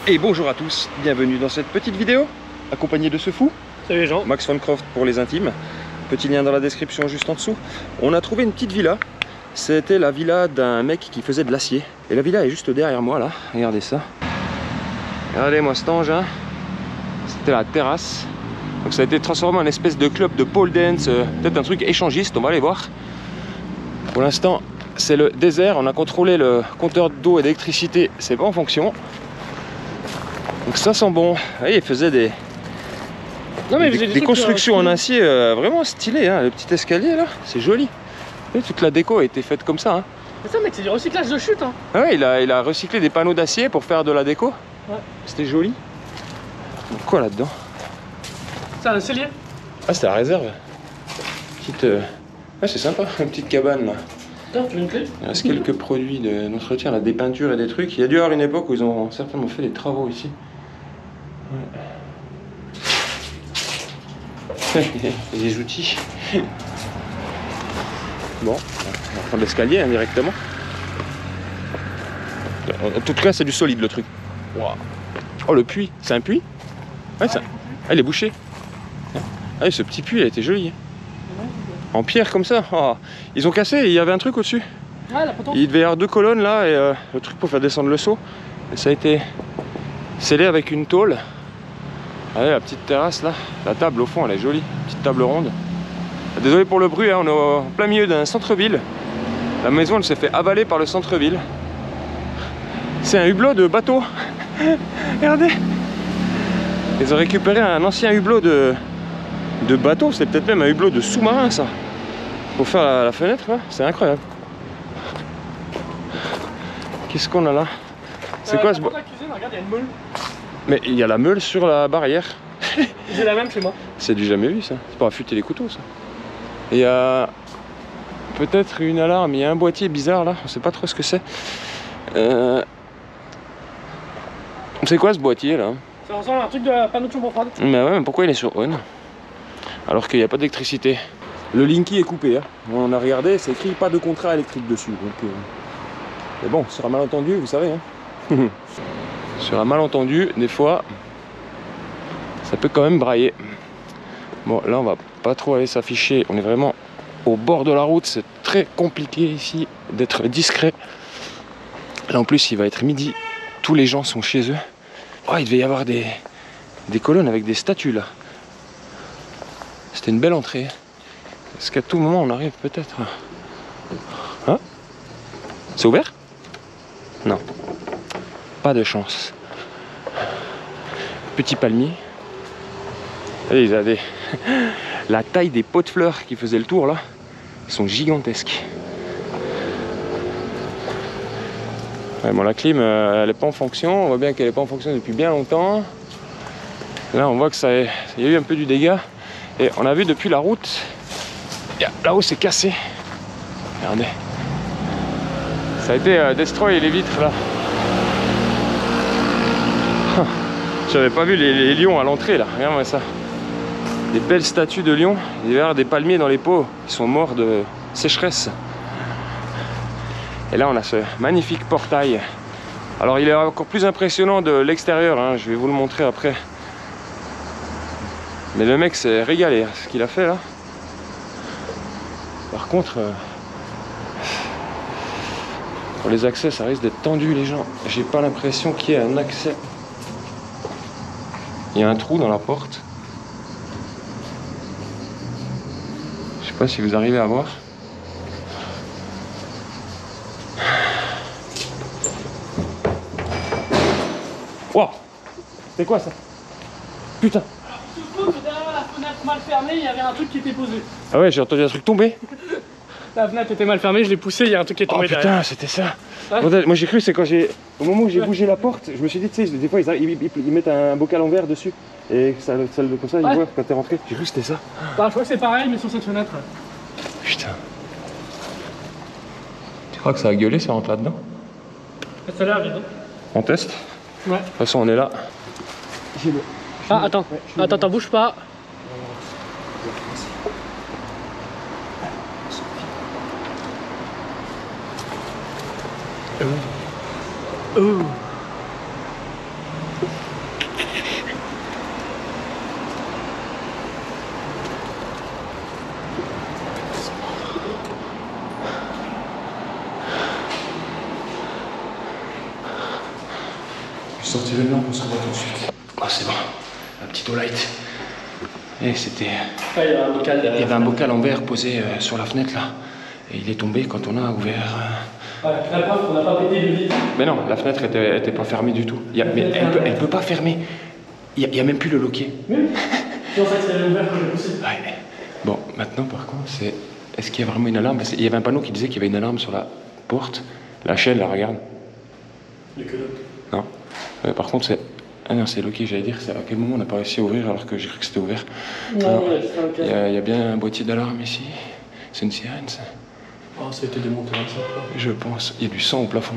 Et bonjour à tous, bienvenue dans cette petite vidéo, accompagné de ce fou. Salut les gens. Max Funcroft pour les intimes. Petit lien dans la description juste en dessous. On a trouvé une petite villa. C'était la villa d'un mec qui faisait de l'acier. Et la villa est juste derrière moi là, regardez ça. Regardez-moi cet engin. C'était la terrasse. Donc ça a été transformé en espèce de club de pole dance, peut-être un truc échangiste, on va aller voir. Pour l'instant, c'est le désert. On a contrôlé le compteur d'eau et d'électricité, c'est pas en fonction. Donc ça sent bon. Vous voyez, il faisait des constructions en acier vraiment stylées. Hein. Le petit escalier là, c'est joli. Et toute la déco a été faite comme ça. Hein. C'est ça mec, c'est du recyclage de chute. Hein. Ah ouais, il a recyclé des panneaux d'acier pour faire de la déco. Ouais. C'était joli. Donc, quoi là-dedans? C'est un cellier. Ah, c'était la réserve. Petite, ah, c'est sympa, une petite cabane là. Attends, tu veux une clé? Il reste quelques produits d'entretien, là, des peintures et des trucs. Il y a dû y avoir une époque où ils ont certainement fait des travaux ici. Ouais. Et des outils. Bon, on va prendre l'escalier hein, directement. En tout cas, c'est du solide le truc. Wow. Oh, le puits, c'est un puits? Ouais, ah, il est bouché. Ah, ce petit puits, il a été joli. En pierre comme ça. Oh. Ils ont cassé, il y avait un truc au-dessus. Ah, la potence. Il devait y avoir deux colonnes là et le truc pour faire descendre le seau. Et ça a été scellé avec une tôle. Allez, la petite terrasse là, la table au fond elle est jolie, petite table ronde. Désolé pour le bruit, hein, on est en plein milieu d'un centre-ville. La maison elle s'est fait avaler par le centre-ville. C'est un hublot de bateau. Regardez. Ils ont récupéré un ancien hublot de bateau, c'est peut-être même un hublot de sous-marin ça. Pour faire la fenêtre, c'est incroyable. Qu'est-ce qu'on a là? C'est quoi ce bois? Regarde, il y a une meule. Mais il y a la meule sur la barrière. J'ai la même chez moi. C'est du jamais vu ça. C'est pour affûter les couteaux ça. Et il y a peut-être une alarme, il y a un boîtier bizarre là, on sait pas trop ce que c'est. C'est quoi ce boîtier là? Ça ressemble à un truc de panneau de chambre froide. Mais ouais, mais pourquoi il est sur on? Alors qu'il n'y a pas d'électricité. Le Linky est coupé. Hein. On a regardé, c'est écrit pas de contrat électrique dessus. Donc, mais bon, sur un malentendu, vous savez. Hein. Sur un malentendu, des fois, ça peut quand même brailler. Bon, là, on va pas trop aller s'afficher. On est vraiment au bord de la route. C'est très compliqué ici d'être discret. Là, en plus, il va être midi. Tous les gens sont chez eux. Oh, il devait y avoir des colonnes avec des statues là. C'était une belle entrée. Est-ce qu'à tout moment on arrive peut-être? Hein? C'est ouvert? Non. Pas de chance. Petit palmier. Allez, ils avaient la taille des pots de fleurs qui faisaient le tour là. Ils sont gigantesques. Ouais, bon, la clim elle n'est pas en fonction. On voit bien qu'elle n'est pas en fonction depuis bien longtemps. Là on voit que il y a eu un peu du dégât. Et on a vu depuis la route, là-haut c'est cassé. Regardez. Ça a été destroy les vitres là. J'avais pas vu les lions à l'entrée là. Regarde-moi ça. Des belles statues de lions. Il y avait des palmiers dans les pots. Ils sont morts de sécheresse. Et là on a ce magnifique portail. Alors il est encore plus impressionnant de l'extérieur. Hein. Je vais vous le montrer après. Mais le mec s'est régalé, ce qu'il a fait là. Par contre, pour les accès, ça risque d'être tendu les gens. J'ai pas l'impression qu'il y ait un accès. Il y a un trou dans la porte. Je sais pas si vous arrivez à voir. Wow! C'est quoi ça? Putain! Derrière la fenêtre mal fermée, il y avait un truc qui était posé. Ah ouais, j'ai entendu un truc tomber. La fenêtre était mal fermée, je l'ai poussé, il y a un truc qui est tombé derrière. Putain, c'était ça. Ouais. Moi j'ai cru, c'est quand au moment où j'ai bougé la porte, je me suis dit, tu sais, des fois ils mettent un bocal en verre dessus. Et ça comme ça, ils voient quand t'es rentré. J'ai cru que c'était ça. Bah, je crois que c'est pareil, mais sur cette fenêtre. Putain. Tu crois que ça a gueulé si on rentre là-dedans? Ça a l'air vide. On teste? Ouais. De toute façon, on est là. Ah, attends, attends, bouge pas. sorti le blanc, on se revoit tout de suite. Oh, c'est bon, la petite light. Et c'était. Ah, il y avait un bocal derrière. Il y avait un bocal en verre posé sur la fenêtre là. Et il est tombé quand on a ouvert. Ouais, la preuve qu'on n'a pas pété le vide. Mais non, la fenêtre était pas fermée du tout. Mais elle peut pas fermer. Il y a même plus le loquet. Oui. C'est pour ça que ça avait ouvert quand j'ai poussé. Ouais. Bon, maintenant par contre, c'est. Est-ce qu'il y a vraiment une alarme? Parce qu'il y avait un panneau qui disait qu'il y avait une alarme sur la porte. La chaîne, là, regarde. Il y a que l'autre. Non. Par contre, c'est. Ah non, c'est loqué, j'allais dire. C'est à quel moment on n'a pas réussi à ouvrir alors que j'ai cru que c'était ouvert. Non, ouais, c'était un cas. Il y a bien un boîtier d'alarme ici. C'est une sirène, ça. Oh, ça a été démonté comme ça. Je pense. Il y a du sang au plafond.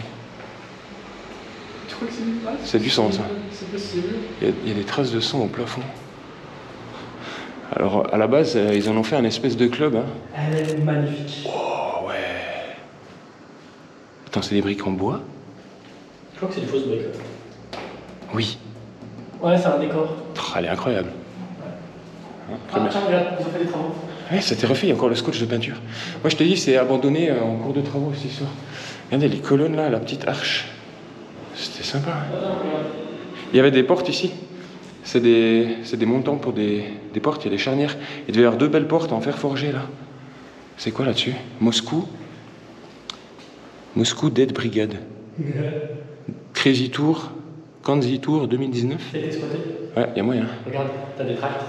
Tu crois que c'est du sang? C'est du sang, ça. C'est possible. Il y a des traces de sang au plafond. Alors, à la base, ils en ont fait un espèce de club. Hein. Elle est magnifique. Oh, ouais. Attends, c'est des briques en bois? Je crois que c'est des fausses briques. Oui. Ouais, c'est un décor. Oh, elle est incroyable. Hein, tiens, regarde, ils ont fait des travaux. Ouais, ça t'est refait, il y a encore le scotch de peinture. Moi, je te dis, c'est abandonné en cours de travaux, cette histoire. Regardez les colonnes là, la petite arche. C'était sympa. Hein. Il y avait des portes ici. C'est des montants pour des portes, il y a des charnières. Il devait y avoir 2 belles portes en fer forgé là. C'est quoi là-dessus? Moscou Dead Brigade. Crazy Tour, Kanzi Tour 2019. Ça a été squatté? Ouais, il y a moyen. Regarde, t'as des tracts.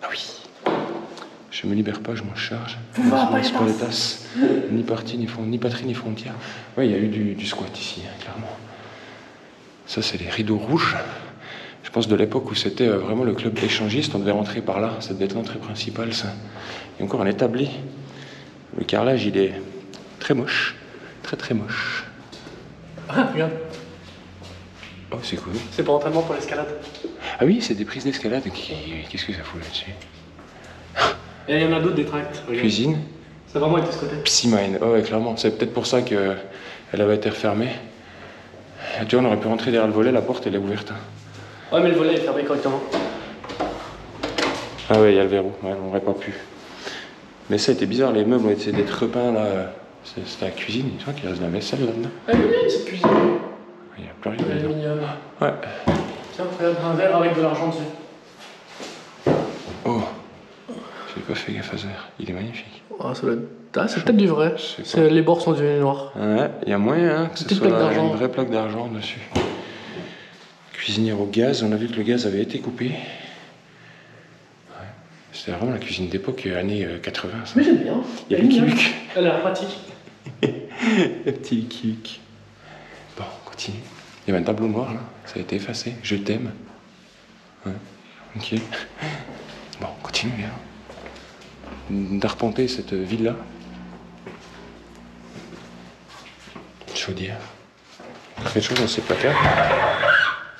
Ah oui. Je me libère pas, je m'en charge. Pouvoir pas les tasses. Ni parti, ni patrie, ni frontière. Ouais, il y a eu du squat ici, hein, clairement. Ça, c'est les rideaux rouges. Je pense de l'époque où c'était vraiment le club échangiste. On devait rentrer par là. Ça devait être l'entrée principale, ça. Il y a encore un établi. Le carrelage, il est très moche. Très, très moche. Ah, regarde. Oh, c'est cool. C'est pour entraînement pour l'escalade. Ah oui, c'est des prises d'escalade. Qu'est-ce que ça fout là-dessus? Et il y en a d'autres des tracts. Regarde. Cuisine. Ça a vraiment été squatté. Psymine. Oh, ouais, clairement. C'est peut-être pour ça qu'elle avait été refermée. Tu vois, on aurait pu rentrer derrière le volet, la porte, elle est ouverte. Ouais, mais le volet est fermé correctement. Ah ouais, il y a le verrou. Ouais, on n'aurait pas pu. Mais ça a été bizarre, les meubles ont essayé d'être repeints là. C'était la cuisine, tu vois qu'il reste de la vaisselle là-dedans. Elle est mignonne cette cuisine. Il n'y a plus rien Elle est dedans. mignonne. Ouais. Tiens, regarde, un verre avec de l'argent dessus. Oh. J'ai pas fait gaffe à ça. Il est magnifique. Oh, ça doit être... Ah, c'est peut-être du vrai. Les bords sont devenus noirs. Ouais, il y a moyen hein, que ce soit une vraie plaque d'argent dessus. Cuisinière au gaz, on a vu que le gaz avait été coupé. Ouais. C'était vraiment la cuisine d'époque, années 80. Ça. Mais j'aime bien. Il y a Lucky Luke. Elle a l'air pratique. Le petit Lucky Luke. Bon, on continue. Il y avait un tableau noir là, ça a été effacé. Je t'aime. Ouais, ok. Bon, on continue bien. D'arpenter cette ville-là. Chaudière. Quelque chose dans ces placards.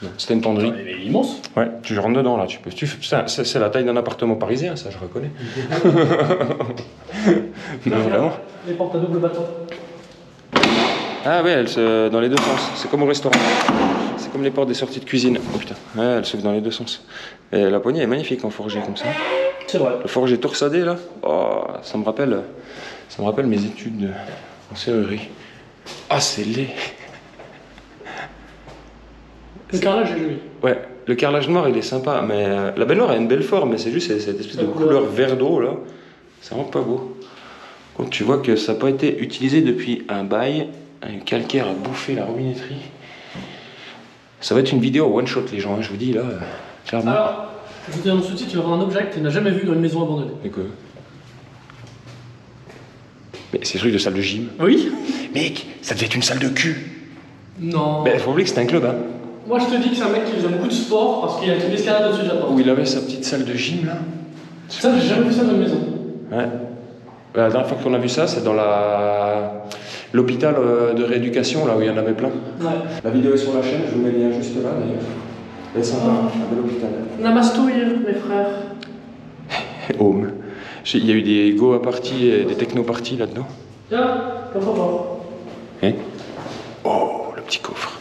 Non, c'était une penderie. Elle est immense. Ouais, tu rentres dedans là, c'est la taille d'un appartement parisien, ça je reconnais. Non, vraiment. Les portes à double bâton. Ah ouais, elles se dans les deux sens. C'est comme au restaurant. C'est comme les portes des sorties de cuisine. Oh putain. Ouais, elles s'ouvrent dans les deux sens. Et la poignée est magnifique en forgé comme ça. C'est vrai. Le forgé torsadé là. Oh, ça me rappelle mes études en serrurerie. Ah, c'est laid. Le carrelage est joli. Ouais, le carrelage noir il est sympa, mais la baignoire a une belle forme, mais c'est juste cette espèce de couleur vert d'eau là. C'est vraiment pas beau. Quand tu vois que ça n'a pas été utilisé depuis un bail, un calcaire a bouffé la robinetterie. Ça va être une vidéo one shot les gens, hein, je vous dis là, clairement. Alors, je vous dis dans le sous-titre, tu auras un objet que tu n'as jamais vu dans une maison abandonnée. Et quoi? Mais c'est le truc de salle de gym. Oui. Mec, ça devait être une salle de cul. Non. Mais faut oublier que c'était un club, hein. Moi je te dis que c'est un mec qui faisait beaucoup de sport parce qu'il y a une escalade au-dessus de la porte. Où il avait sa petite salle de gym là. Ça, j'ai jamais vu ça dans une maison. Ouais. La dernière fois qu'on a vu ça, c'est dans l'hôpital de rééducation, là où il y en avait plein. Ouais. La vidéo est sur la chaîne, je vous mets le lien juste là d'ailleurs. Elle est sympa, un bel hôpital. Namastouille, mes frères. Home. Il y a eu des go à parties et des techno parties là-dedans. Tiens, coffre-fort. Hein? Oh, le petit coffre.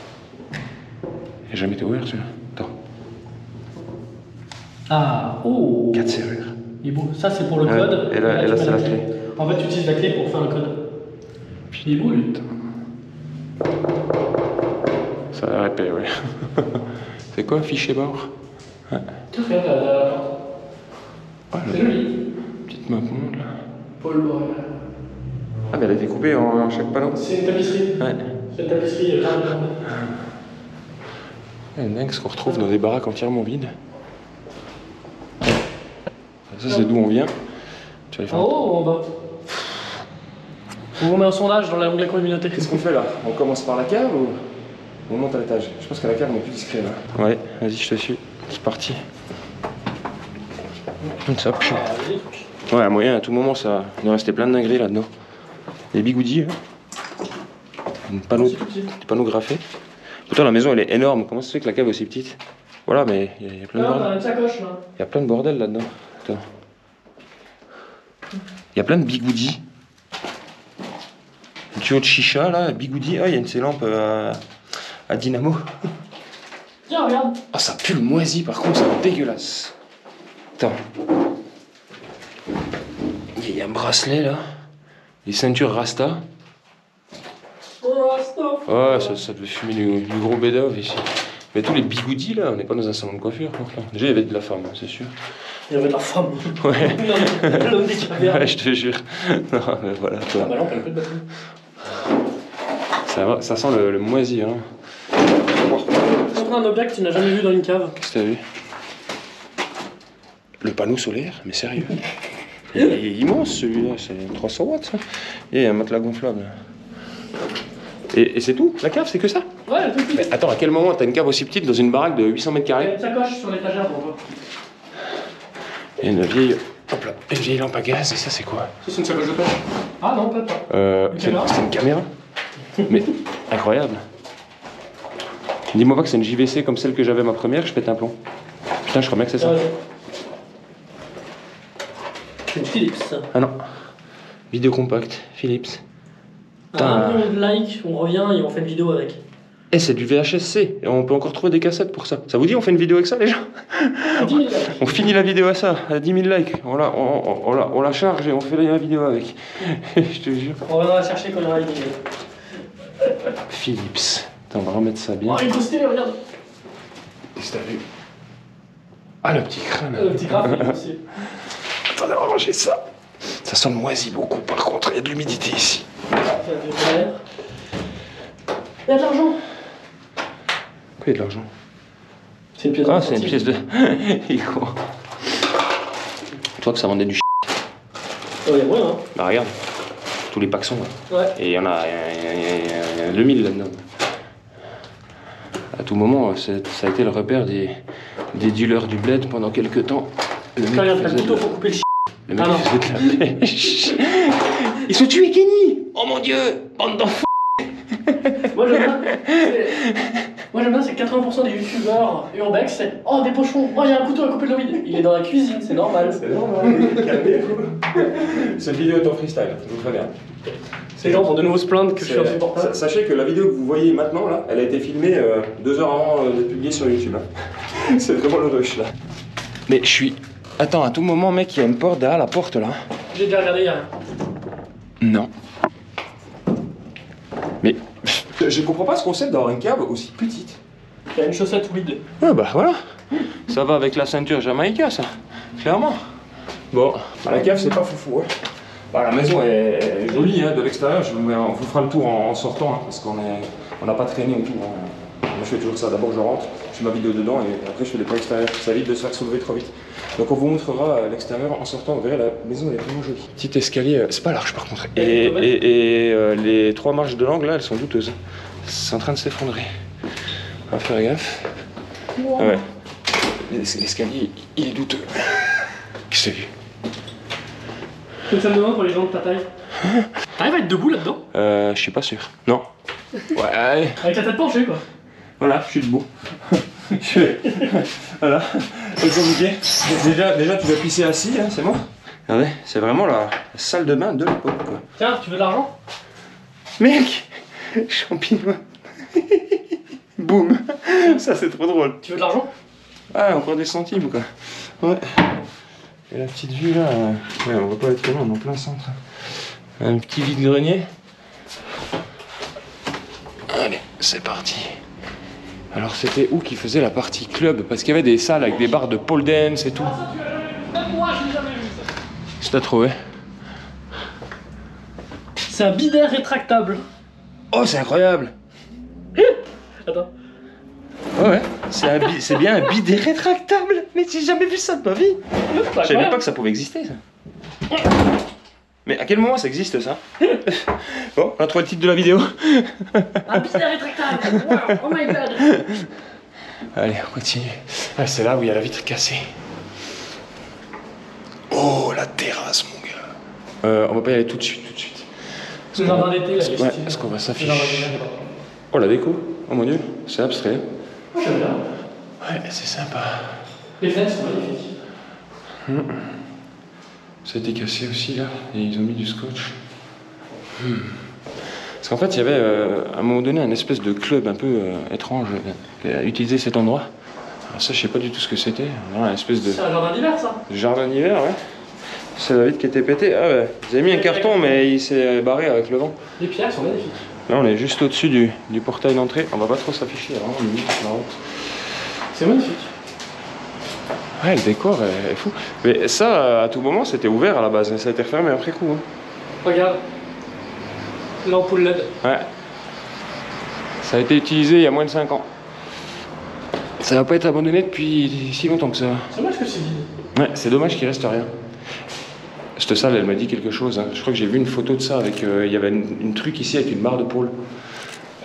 Il n'a jamais été ouvert celui-là. Attends. Ah, oh. 4 serrures. Il est beau. Ça, c'est pour le code. Et là, tu c'est mets la clé. En fait, tu utilises la clé pour faire le code. Il est beau, lui. Ça Ça a répé, ouais. C'est quoi, fichier bord? Ouais. Regarde la porte. Ouais, C'est joli. petite map monde là. Paul Borel. Ah, mais elle a été coupée en chaque panneau. C'est une tapisserie. Ouais. C'est une tapisserie. C'est dingue ce qu'on retrouve dans des baraques entièrement vides. Ça, c'est d'où on vient. Tu vas aller faire En haut ou en bas? On met un sondage dans l'onglet communauté. Qu'est-ce qu'on fait là? On commence par la cave ou on monte à l'étage? Je pense qu'à la cave on est plus discret là. Ouais, vas-y, je te suis. C'est parti. Ça, ouais, à moyen, à tout moment, ça il nous restait plein de dingueries là-dedans. Des bigoudis, hein. Des panneaux graffés. Pourtant, la maison elle est énorme. Comment ça se fait que la cave est aussi petite? Voilà, mais il y a plein de bordel. Une sacoche là. Il y a plein de bordel là-dedans. Attends. Il y a plein de bigoudis. Un tuyau de chicha là, bigoudi. Ah, il y a une de ces lampes à dynamo. Tiens, regarde. Ah, ça pue le moisi par contre, c'est dégueulasse. Attends. Il y a un bracelet là. Les ceintures Rasta. Ouais, ça devait fumer du gros bédov ici. Mais tous les bigoudis là, on n'est pas dans un salon de coiffure. Enfin. Déjà, il y avait de la femme, c'est sûr. Il y avait de la femme. Ouais. L'homme des cavernes. Ouais, je te jure. Non, mais voilà, toi. Ah bah non, on a plus de batterie. Ça sent le moisi, hein. Montre un objet que tu n'as jamais vu dans une cave. Qu'est-ce que t'as vu? Le panneau solaire? Mais sérieux? Il est immense celui-là, c'est 300 watts ça. Et un matelas gonflable. Et c'est tout? La cave, c'est que ça? Ouais, tout petit. Mais attends, à quel moment t'as une cave aussi petite dans une baraque de 800 mètres Il y a carrés? une sacoche sur l'étagère pour toi. Et une vieille... Hop là, une vieille lampe à gaz, et ça c'est quoi? Ça, c'est une sacoche de pêche. Ah non, peut-être pas. C'est une caméra? Mais incroyable. Dis-moi pas que c'est une JVC comme celle que j'avais ma première, je pète un plomb. Putain, je crois bien que c'est ça. C'est une Philips. Ah non. Vidéo compacte, Philips. Un million de likes, on revient et on fait une vidéo avec. Eh, c'est du VHS-C, et on peut encore trouver des cassettes pour ça. Ça vous dit, on fait une vidéo avec ça, les gens? On finit la vidéo à ça, à 10 000 likes. On la charge et on fait la vidéo avec. Je te jure. On va la chercher quand il y aura une vidéo. Philips. Attends, on va remettre ça bien. Oh, il est posté, regarde. Qu'est-ce que t'as vu? Ah, le petit crâne. Le petit graphique aussi. Attendez, on va ranger ça. Ça sent le moisi beaucoup, par contre. Il y a de l'humidité ici. Il y a de l'argent. Pourquoi il y a de l'argent? C'est une pièce de... Ah, c'est une pièce de... Il est con. Tu vois que ça vendait du il y a moyen, hein. Bah regarde, tous les packs sont là. Ouais. Et il y en a 2000 là-dedans. À tout moment, ça a été le repère des dealers du bled pendant quelques temps. Le mec Regarde, t'as le faisait couteau de... pour couper le Le mec faisait de la pêche. Ils sont tués, Kenny! Oh mon dieu! Bande d'enfants! Moi j'aime bien, c'est 80% des youtubeurs urbex, c'est oh des pochons, oh il y a un couteau à couper de l'huile. Il est dans la cuisine, c'est normal. C'est normal, calmez-vous. Cette vidéo est en freestyle, donc très bien. Ces gens vont de nouveau se plaindre que je suis insupportable. Sachez que la vidéo que vous voyez maintenant, là, elle a été filmée 2 heures avant d'être publiée sur YouTube. Hein. C'est vraiment le rush, là. Mais je suis... Attends, à tout moment, mec, il y a une porte derrière la porte, là. J'ai déjà regardé, il y a rien. Non. Mais je comprends pas ce concept d'avoir une cave aussi petite. Il y a une chaussette weed. Ouais, bah voilà. Ça va avec la ceinture Jamaïca, ça. Clairement. Bon, bah, la cave, c'est pas foufou, hein. Bah, la maison est jolie hein, de l'extérieur, on vous fera le tour en sortant, hein, parce qu'on n'a pas traîné autour. Hein. Moi je fais toujours ça, d'abord je rentre, je fais ma vidéo dedans et après je fais des plans extérieurs, ça évite de se faire soulever trop vite. Donc on vous montrera l'extérieur en sortant, vous verrez la maison elle est vraiment jolie. Petit escalier, c'est pas large par contre. Et les 3 marches de l'angle là, elles sont douteuses. C'est en train de s'effondrer. On va faire gaffe. Wow. Ah ouais. L'escalier, il est douteux. Qu'est-ce que t'as vu? C'est une salle de bain pour les gens de ta taille. T'arrives à être debout là-dedans? Je suis pas sûr. Non. Ouais. Avec la tête penchée quoi. Voilà, je suis debout. Voilà. C'est compliqué. Déjà tu vas pisser assis, hein, c'est bon. Regardez, c'est vraiment la salle de bain de l'époque quoi. Tiens, tu veux de l'argent? Mec, champignon. Boum. Ça c'est trop drôle. Tu veux de l'argent? Ah, encore des centimes quoi. Ouais. Et la petite vue là, ouais, on va pas être loin, on est en plein centre. Un petit vide-grenier. Allez, c'est parti. Alors c'était où qui faisait la partie club? Parce qu'il y avait des salles avec des bars de pole dance et tout. Ah, ça, tu l'as jamais vu. Même moi, je l'ai jamais vu, ça. Je t'ai trouvé. C'est un bidet rétractable. Oh, c'est incroyable! Attends. Ouais, c'est bien un bidet rétractable. Mais j'ai jamais vu ça de ma vie. Je savais même pas que ça pouvait exister, ça. Mais à quel moment ça existe, ça? Bon, on a trouvé le titre de la vidéo. Un bidet rétractable. Wow, oh my god. Allez, on continue. Ah, c'est là où il y a la vitre cassée. Oh, la terrasse, mon gars. On va pas y aller tout de suite, Le jardin d'été, là, il est Ouais, stylé. est-ce qu'on va Le s'afficher? jardin d'hiver. Oh, la déco. Oh mon dieu, c'est abstrait. J'aime bien. Ouais, c'est sympa. Les fenêtres sont magnifiques. Ça a été cassé aussi, là. Et ils ont mis du scotch. Parce qu'en fait, il y avait à un moment donné un espèce de club un peu étrange qui a utilisé cet endroit. Alors ça, je sais pas du tout ce que c'était. Un espèce de C'est un jardin d'hiver, ça. jardin d'hiver, ouais. C'est la vitre qui était pétée. Ah ouais, ils avaient mis un carton, mais il s'est barré avec le vent. Les pierres sont magnifiques. Là, on est juste au-dessus du portail d'entrée. On va pas trop s'afficher, vraiment limite, la route. C'est magnifique. Ouais, le décor est fou. Mais ça, à tout moment, c'était ouvert à la base. Ça a été refermé après coup. Hein. Regarde. L'ampoule LED. Ouais. Ça a été utilisé il y a moins de 5 ans. Ça va pas être abandonné depuis si longtemps que ça. C'est dommage que c'est vide. Ouais, c'est dommage qu'il reste rien. Cette salle, elle m'a dit quelque chose. Hein. Je crois que j'ai vu une photo de ça avec. Il y avait une truc ici avec une barre de pôle.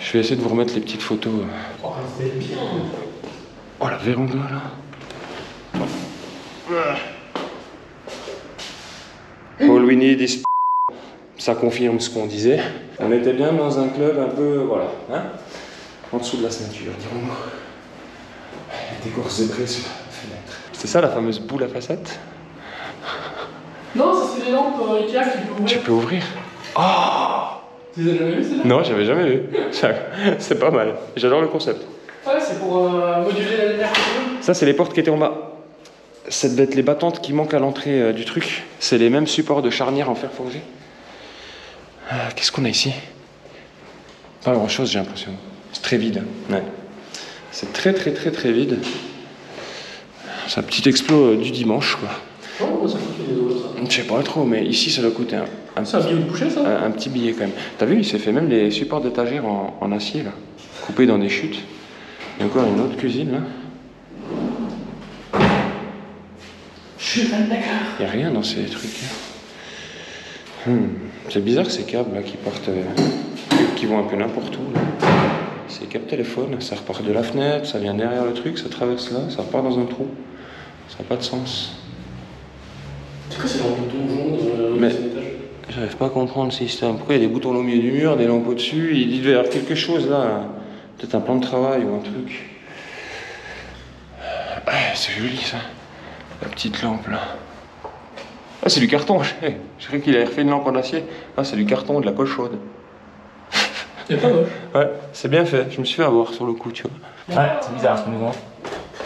Je vais essayer de vous remettre les petites photos. Oh, c'est bien. Oh, la véranda là. All we need is. Ça confirme ce qu'on disait. On était bien dans un club un peu. Voilà. Hein, en dessous de la ceinture, dirons-nous. Décor zébré sur la fenêtre. C'est ça la fameuse boule à facettes? Non, ça c'est des lampes Ikea que tu peux ouvrir. Tu peux ouvrir? Oh! Tu les as jamais vues, celles-là? Non, j'avais jamais vu. C'est pas mal. J'adore le concept. Ouais, c'est pour moduler la lumière que tu veux. Ça, c'est les portes qui étaient en bas. Ça devait être les battantes qui manquent à l'entrée du truc. C'est les mêmes supports de charnière en fer forgé. Qu'est-ce qu'on a ici? Pas grand-chose, j'ai l'impression. C'est très vide. Ouais. C'est très vide. C'est un petit explo du dimanche, quoi. Oh, ça coûte des euros, ça. Je sais pas trop, mais ici, ça doit coûter C'est un billet de boucher, ça? un petit billet quand même. T'as vu, il s'est fait même les supports d'étagère en acier, là. Coupés dans des chutes. Il y a encore une autre cuisine, là. Je suis pas d'accord. Il n'y a rien dans ces trucs. C'est bizarre ces câbles là qui partent, qui vont un peu n'importe où. Là. C'est câbles téléphone, ça repart de la fenêtre, ça vient derrière le truc, ça traverse là, ça repart dans un trou. Ça n'a pas de sens. C'est quoi ces lampes jaune Mais- dans cet étage? J'arrive pas à comprendre le système. Pourquoi il y a des boutons au milieu du mur, des lampes au-dessus? Il devait y avoir quelque chose là. Peut-être un plan de travail ou un truc. Ah, c'est joli ça. La petite lampe là. Ah, c'est du carton. Je croyais qu'il avait refait une lampe en acier. Ah, c'est du carton, de la colle chaude. C'est pas moche. Ouais, c'est bien fait. Je me suis fait avoir sur le coup, tu vois. Ouais, c'est bizarre ce mouvement.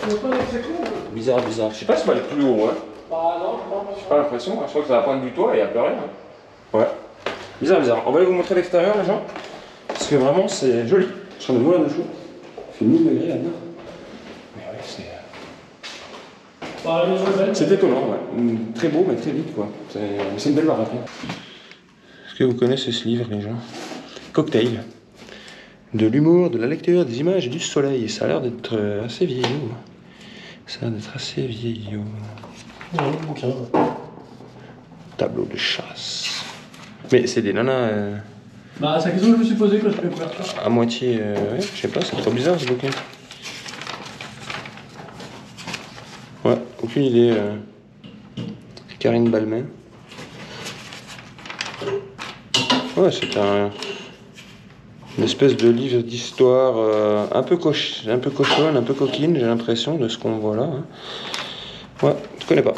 Tu vois pas exactement? Bizarre. Je sais pas si on va aller plus haut, hein. Bah non, J'ai pas l'impression. Je crois que ça va pointe du toit et il n'y a plus rien. Hein. Ouais. Bizarre. On va aller vous montrer l'extérieur, les gens. Parce que vraiment, c'est joli. Je suis en train de moulin de chaud. Il fait 1000 degrés là-dedans. Mais ouais, c'est. Bah, la maison est belle. C'est étonnant, ouais. Très beau, mais très vite, quoi. C'est une belle baraque. Hein. Est-ce que vous connaissez ce livre, les gens? Cocktail. De l'humour, de la lecture, des images et du soleil. Ça a l'air d'être assez vieillot. Ça a l'air d'être assez vieillot. Ouais, le bouquin. Tableau de chasse. Mais c'est des nanas Bah, c'est la question que je me suis posée quand j'ai fait la couverture. à moitié. Ouais, je sais pas, c'est trop bizarre ce bouquin. Ouais, aucune idée. Karine Balmain. Ouais, c'est une espèce de livre d'histoire un peu cochonne, un peu coquine, j'ai l'impression, de ce qu'on voit là. Hein. Ouais, je connais pas.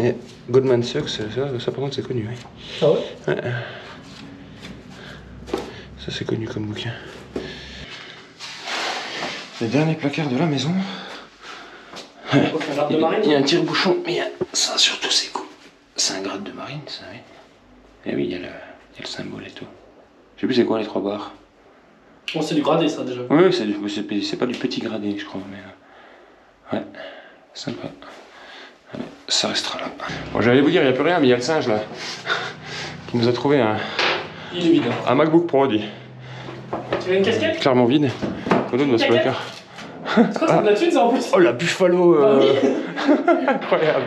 Et Goldman Sachs, ça par contre c'est connu. Oui. Ah ouais? Ouais. Ça c'est connu comme bouquin. Les derniers placards de la maison. Un garde de marine. Il y a un tire-bouchon, mais il y a ça surtout c'est cool. C'est un grade de marine ça, oui. Et oui, il y a le symbole et tout. Je sais plus c'est quoi les 3 barres. Bon, c'est du gradé ça déjà. Oui, c'est pas du petit gradé, je crois, mais ouais, sympa. Allez, ça restera là. Bon, j'allais vous dire, il n'y a plus rien, mais il y a le singe là qui nous a trouvé Il est vide. un MacBook Pro, dit. Tu veux une casquette? Clairement vide. Au dos de notre placard. C'est quoi ça de la thune ça en plus? Oh la Buffalo Ah oui. incroyable.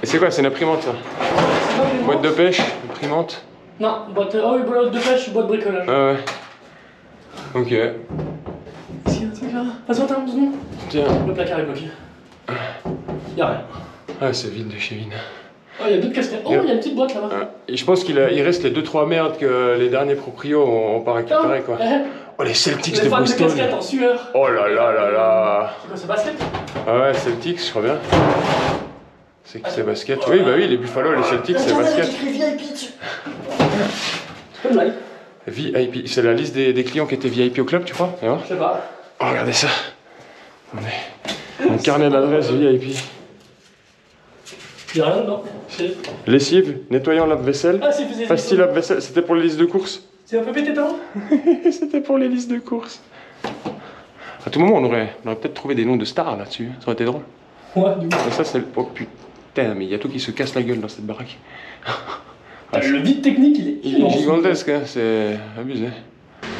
Et c'est quoi? C'est une imprimante ça? Boîte de pêche, imprimante. Non, boîte de pêche, boîte de bricolage. Ah ouais. Ok. Ici, un truc là. Vas-y, attends, 2 secondes. Tiens. Le placard est bloqué. Y'a rien. Ah, c'est vide de chez Vin. Oh, il y a d'autres casquettes. Oh, il y a une petite boîte là-bas. Et je pense qu'il reste les 2-3 merdes que les derniers proprios ont pas récupéré quoi. Oh, les Celtics de Boston. Les casquettes en sueur. Oh là là là là. C'est quoi, c'est basket? Ah ouais, Celtics, je crois bien. C'est qui c'est basket? Oui, bah oui, les Buffalo et les Celtics, c'est basket. C'est pas une blague. VIP, c'est la liste des clients qui étaient VIP au club, tu crois? Je sais pas. Oh, regardez ça. Mon carnet d'adresse VIP. Y'a rien dedans. Lessive, nettoyant lave-vaisselle, Ah, c'est pastille lave-vaisselle, c'était pour les listes de courses. C'est un peu pété temps. C'était pour les listes de courses. À tout moment, on aurait peut-être trouvé des noms de stars là-dessus, ça aurait été drôle. Ouais, du coup. Mais ça, c'est le... Oh putain, mais il y a tout qui se casse la gueule dans cette baraque. Le vide technique, il est immense. Gigantesque, hein, c'est abusé.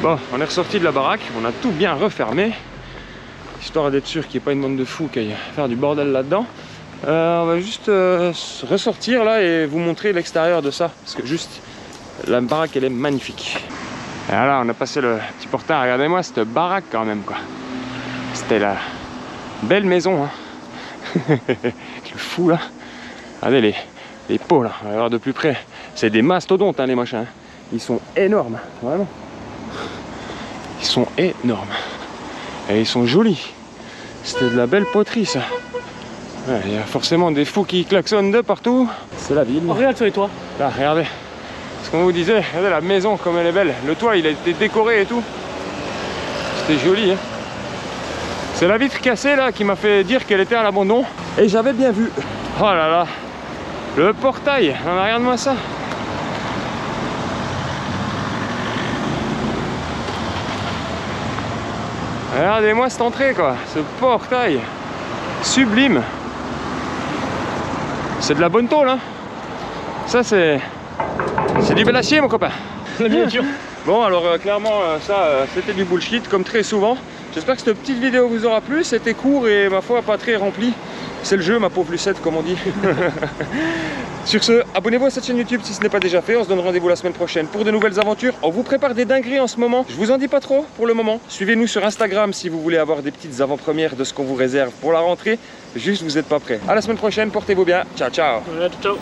Bon, on est ressorti de la baraque, on a tout bien refermé, histoire d'être sûr qu'il n'y ait pas une bande de fous qui aille faire du bordel là-dedans. On va juste ressortir là et vous montrer l'extérieur de ça, parce que juste la baraque elle est magnifique. Et là on a passé le petit portail, regardez-moi cette baraque quand même quoi. C'était la belle maison hein. Le fou là. Regardez les pots là, on va voir de plus près. C'est des mastodontes hein, les machins. Ils sont énormes, vraiment. Ils sont énormes. Et ils sont jolis. C'était de la belle poterie ça. Ouais, il y a forcément des fous qui klaxonnent de partout. C'est la ville. Oh, regarde sur les toits. Là, regardez. Ce qu'on vous disait, regardez la maison comme elle est belle. Le toit, il a été décoré et tout. C'était joli. Hein. C'est la vitre cassée là qui m'a fait dire qu'elle était à l'abandon. Et j'avais bien vu. Oh là là. Le portail. Regarde-moi ça. Regardez-moi cette entrée quoi. Ce portail. Sublime. C'est de la bonne tôle hein. Ça c'est du bel acier mon copain. La miniature. Bon alors clairement ça c'était du bullshit comme très souvent. J'espère que cette petite vidéo vous aura plu. C'était court et ma foi pas très rempli. C'est le jeu ma pauvre Lucette comme on dit. Sur ce, abonnez-vous à cette chaîne YouTube si ce n'est pas déjà fait. On se donne rendez-vous la semaine prochaine pour de nouvelles aventures. On vous prépare des dingueries en ce moment. Je vous en dis pas trop pour le moment. Suivez-nous sur Instagram si vous voulez avoir des petites avant-premières de ce qu'on vous réserve pour la rentrée. Juste vous n'êtes pas prêts. À la semaine prochaine, portez-vous bien. Ciao ciao. Ouais, ciao.